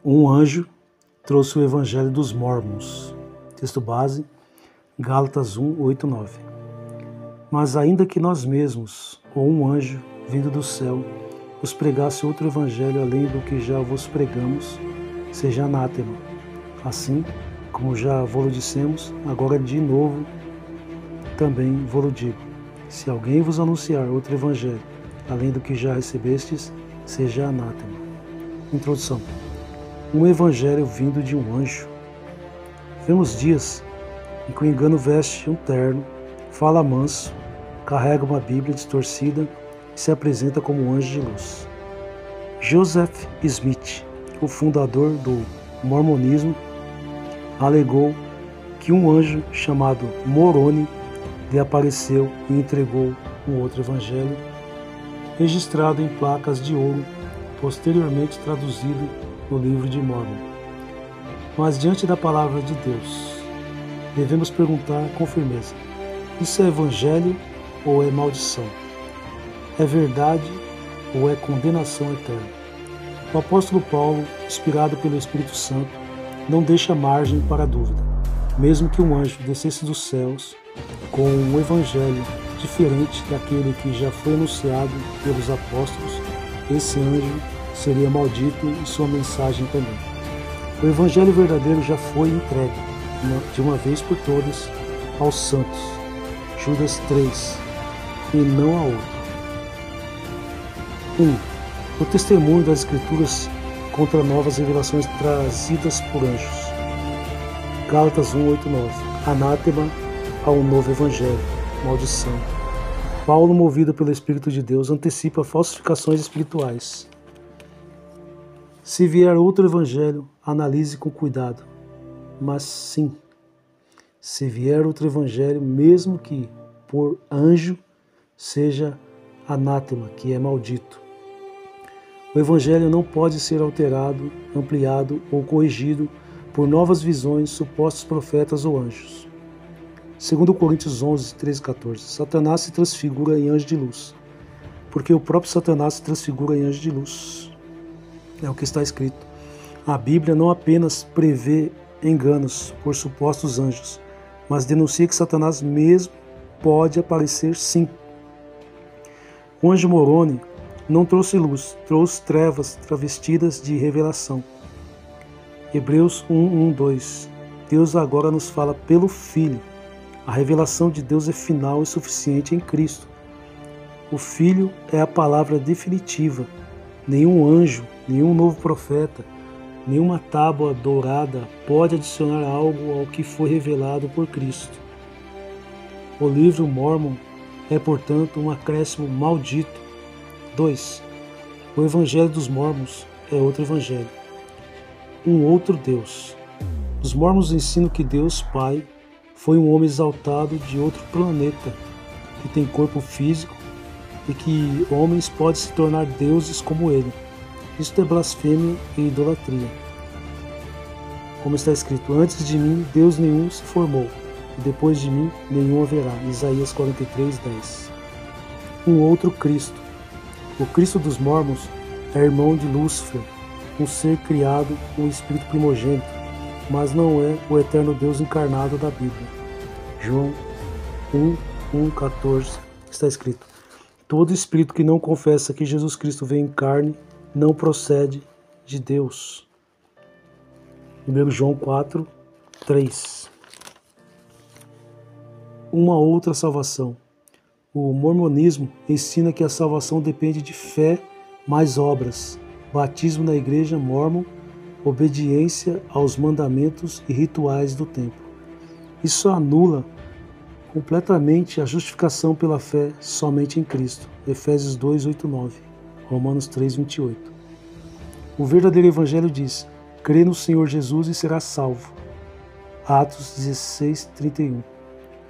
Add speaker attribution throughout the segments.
Speaker 1: Um anjo trouxe o Evangelho dos Mórmons. Texto base, Gálatas 1, 8, 9. Mas ainda que nós mesmos, ou um anjo vindo do céu, vos pregasse outro Evangelho além do que já vos pregamos, seja anátema. Assim, como já vos dissemos, agora de novo também vos digo. Se alguém vos anunciar outro Evangelho além do que já recebestes, seja anátema. Introdução. Um Evangelho vindo de um anjo. Vemos dias em que o engano veste um terno, fala manso, carrega uma Bíblia distorcida e se apresenta como um anjo de luz. Joseph Smith, o fundador do mormonismo, alegou que um anjo chamado Moroni lhe apareceu e entregou um outro evangelho, registrado em placas de ouro, posteriormente traduzido no livro de Mórmon. Mas diante da palavra de Deus, devemos perguntar com firmeza: isso é evangelho ou é maldição? É verdade ou é condenação eterna? O apóstolo Paulo, inspirado pelo Espírito Santo, não deixa margem para dúvida. Mesmo que um anjo descesse dos céus com um evangelho diferente daquele que já foi anunciado pelos apóstolos, esse anjo seria maldito e sua mensagem também. O evangelho verdadeiro já foi entregue, de uma vez por todas, aos santos. Judas 3, e não a outro. 1. O testemunho das Escrituras contra novas revelações trazidas por anjos. Gálatas 1, 8, 9. Anátema ao novo evangelho. Maldição. Paulo, movido pelo Espírito de Deus, antecipa falsificações espirituais. Se vier outro evangelho, analise com cuidado. Mas sim, se vier outro evangelho, mesmo que por anjo, seja anátema, que é maldito. O evangelho não pode ser alterado, ampliado ou corrigido por novas visões, supostos profetas ou anjos. 2 Coríntios 11, 13 e 14. Satanás se transfigura em anjo de luz, porque o próprio Satanás se transfigura em anjo de luz. É o que está escrito. A Bíblia não apenas prevê enganos por supostos anjos, mas denuncia que Satanás mesmo pode aparecer sim. O anjo Moroni não trouxe luz, trouxe trevas travestidas de revelação. Hebreus 1, 1, 2. Deus agora nos fala pelo Filho. A revelação de Deus é final e suficiente em Cristo. O Filho é a palavra definitiva. Nenhum anjo, nenhum novo profeta, nenhuma tábua dourada pode adicionar algo ao que foi revelado por Cristo. O livro Mórmon é, portanto, um acréscimo maldito. 2. O Evangelho dos Mórmons é outro evangelho. Um outro Deus. Os Mórmons ensinam que Deus Pai foi um homem exaltado de outro planeta, que tem corpo físico e que homens podem se tornar deuses como ele. Isto é blasfêmia e idolatria. Como está escrito: antes de mim Deus nenhum se formou, e depois de mim nenhum haverá. Isaías 43, 10. Um outro Cristo. O Cristo dos Mórmons é irmão de Lúcifer, um ser criado com o espírito primogênito, mas não é o eterno Deus encarnado da Bíblia. João 1, 1, 14, está escrito: todo espírito que não confessa que Jesus Cristo veio em carne não procede de Deus. 1 João 4, 3. Uma outra salvação. O mormonismo ensina que a salvação depende de fé mais obras, batismo na igreja mórmon, obediência aos mandamentos e rituais do templo. Isso anula completamente a justificação pela fé somente em Cristo. Efésios 2, 8, 9. Romanos 3, 28. O verdadeiro evangelho diz: crê no Senhor Jesus e será salvo. Atos 16, 31.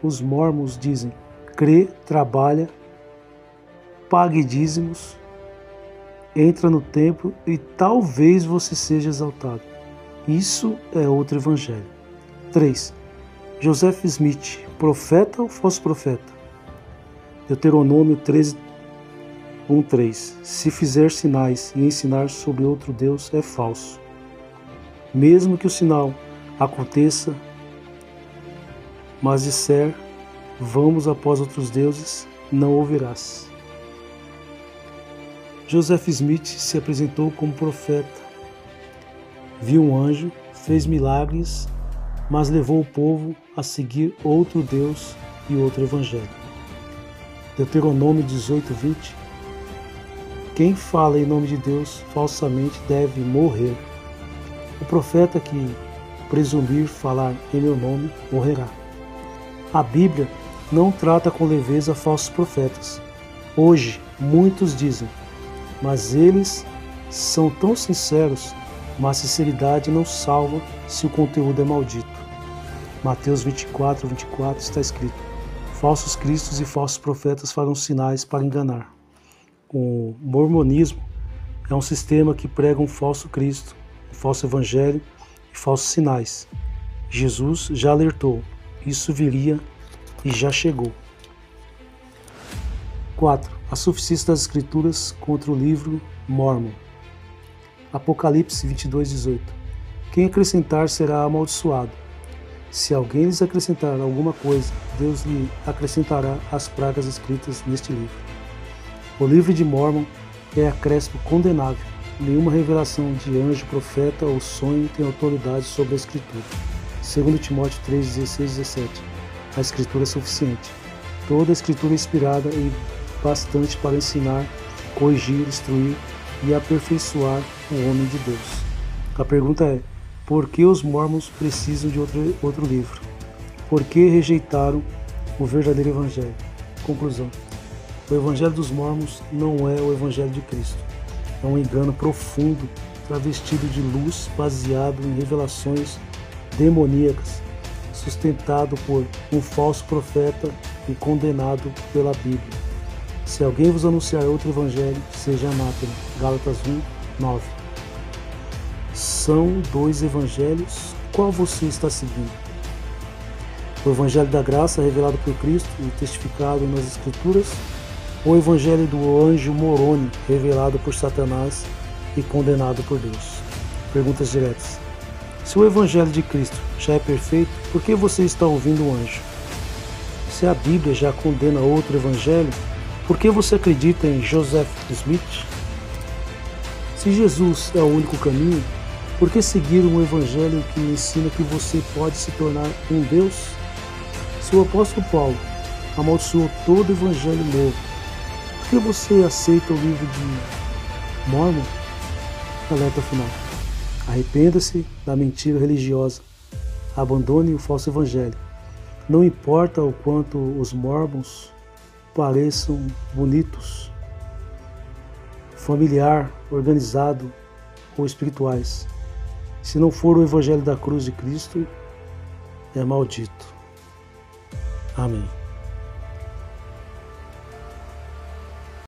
Speaker 1: Os mórmons dizem: crê, trabalha, pague dízimos, entra no templo e talvez você seja exaltado. Isso é outro evangelho. 3. Joseph Smith, profeta ou falso profeta? Deuteronômio 13, 1, 3. Se fizer sinais e ensinar sobre outro Deus, é falso. Mesmo que o sinal aconteça, mas disser, vamos após outros deuses, não ouvirás. Joseph Smith se apresentou como profeta. Viu um anjo, fez milagres, mas levou o povo a seguir outro Deus e outro evangelho. Deuteronômio 18:20. Quem fala em nome de Deus falsamente deve morrer. O profeta que presumir falar em meu nome morrerá. A Bíblia não trata com leveza falsos profetas. Hoje, muitos dizem, mas eles são tão sinceros, mas a sinceridade não salva se o conteúdo é maldito. Mateus 24:24 está escrito: falsos cristos e falsos profetas farão sinais para enganar. O mormonismo é um sistema que prega um falso Cristo, um falso evangelho e falsos sinais. Jesus já alertou, isso viria e já chegou. 4. A suficiência das Escrituras contra o livro Mórmon. Apocalipse 22:18. Quem acrescentar será amaldiçoado. Se alguém lhes acrescentar alguma coisa, Deus lhe acrescentará as pragas escritas neste livro. O livro de Mórmon é acréscimo condenável. Nenhuma revelação de anjo, profeta ou sonho tem autoridade sobre a Escritura. 2 Timóteo 3:16-17. A Escritura é suficiente. Toda a Escritura é inspirada e bastante para ensinar, corrigir, instruir e aperfeiçoar o homem de Deus. A pergunta é: por que os mormons precisam de outro livro? Por que rejeitaram o verdadeiro Evangelho? Conclusão: o Evangelho dos mormons não é o Evangelho de Cristo. É um engano profundo, travestido de luz, baseado em revelações demoníacas, sustentado por um falso profeta e condenado pela Bíblia. Se alguém vos anunciar outro evangelho, seja anátema. Gálatas 1:9. São dois evangelhos, qual você está seguindo? O evangelho da graça revelado por Cristo e testificado nas Escrituras, ou o evangelho do anjo Moroni revelado por Satanás e condenado por Deus? Perguntas diretas. Se o evangelho de Cristo já é perfeito, por que você está ouvindo um anjo? Se a Bíblia já condena outro evangelho, por que você acredita em Joseph Smith? Se Jesus é o único caminho, por que seguir um evangelho que ensina que você pode se tornar um Deus? Se o apóstolo Paulo amaldiçoou todo o evangelho novo, por que você aceita o livro de Mórmon? Alerta final. Arrependa-se da mentira religiosa. Abandone o falso evangelho. Não importa o quanto os mormons pareçam bonitos, familiar, organizado ou espirituais. Se não for o evangelho da cruz de Cristo, é maldito. Amém.